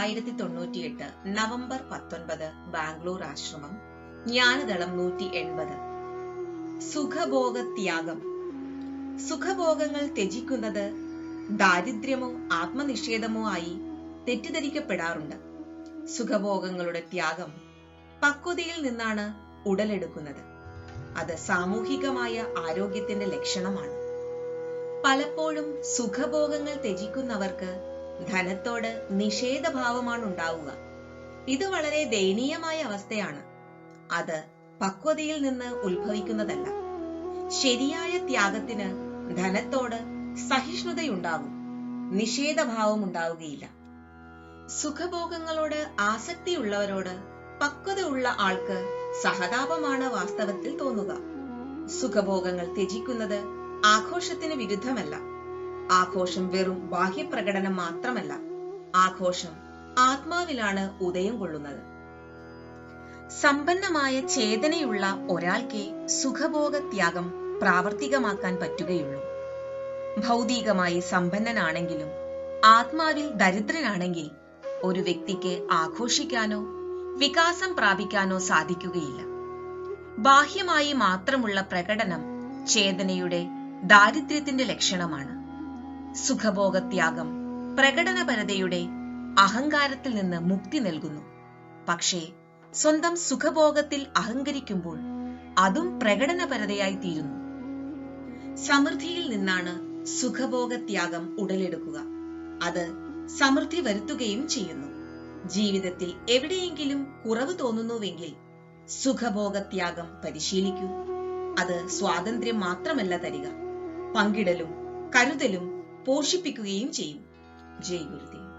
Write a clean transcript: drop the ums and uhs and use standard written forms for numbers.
1998 November 19 Bangalore ആശ്രമം ജ്ഞാനദളം 180. സുഖഭോഗത്യാഗം. സുഖഭോഗങ്ങൾ ത്യജിക്കുന്നത് ദാരിദ്ര്യമോ ആത്മനിഷേധമോ ആയി തെറ്റിദ്ധരിക്കപ്പെടാറുണ്ട്. സുഖഭോഗങ്ങളുടെ ത്യാഗം പക്വതയിൽ നിന്നാണ് ഉടലെടുക്കുന്നത്. അത് സാമൂഹികമായ ആരോഗ്യത്തിന്റെ ലക്ഷണമാണ്. പലപ്പോഴും സുഖഭോഗങ്ങൾ ത്യജിക്കുന്നവർക്ക് ധനത്തോട് നിഷേധഭാവമാണ് ഉണ്ടാവുക. ഇത് വളരെ ദയനീയമായ അവസ്ഥയാണ്. അത് പക്വതയിൽ നിന്ന് ഉത്ഭവിക്കുന്നതല്ല. ശരിയായ ത്യാഗത്തിന് ധനത്തോട് സഹിഷ്ണുതയുണ്ടാകും, നിഷേധഭാവം ഉണ്ടാവുകയില്ല. സുഖഭോഗങ്ങളോട് ആസക്തിയുള്ളവരോട് പക്വത ഉള്ള ആൾക്ക് സഹതാപമാണ് വാസ്തവത്തിൽ തോന്നുക. സുഖഭോഗങ്ങൾ ത്യജിക്കുന്നത് ആഘോഷത്തിന് വിരുദ്ധമല്ല. ആഘോഷം വെറും ബാഹ്യപ്രകടനം മാത്രമല്ല. ആഘോഷം ആത്മാവിലാണ് ഉദയം കൊള്ളുന്നത്. സമ്പന്നമായ ചേതനയുള്ള ഒരാൾക്കേ സുഖഭോഗത്യാഗം പ്രാവർത്തികമാക്കാൻ പറ്റുകയുള്ളൂ. ഭൗതികമായി സമ്പന്നനാണെങ്കിലും ആത്മാവിൽ ദരിദ്രനാണെങ്കിൽ ഒരു വ്യക്തിക്ക് ആഘോഷിക്കാനോ വികാസം പ്രാപിക്കാനോ സാധിക്കുകയില്ല. ബാഹ്യമായി മാത്രമുള്ള പ്രകടനം ചേതനയുടെ ദാരിദ്ര്യത്തിന്റെ ലക്ഷണമാണ്. സുഖഭോഗത്യാഗം പ്രകടനപരതയുടെ അഹങ്കാരത്തിൽ നിന്ന് മുക്തി നൽകുന്നു. പക്ഷേ സ്വന്തം സുഖഭോഗത്തിൽ അഹങ്കരിക്കുമ്പോൾ അതും പ്രകടനപരതയായി തീരുന്നു. സമൃദ്ധിയിൽ നിന്നാണ് സുഖഭോഗത്യാഗം ഉടലെടുക്കുക. അത് സമൃദ്ധി വരുത്തുകയും ചെയ്യുന്നു. ജീവിതത്തിൽ എവിടെയെങ്കിലും കുറവ് തോന്നുന്നുവെങ്കിൽ സുഖഭോഗത്യാഗം പരിശീലിക്കൂ. അത് സ്വാതന്ത്ര്യം മാത്രമല്ല തരിക, പങ്കിടലും കരുതലും പോഷിപ്പിക്കുകയും ചെയ്യും. ജയ് ഗുരുദേവ്.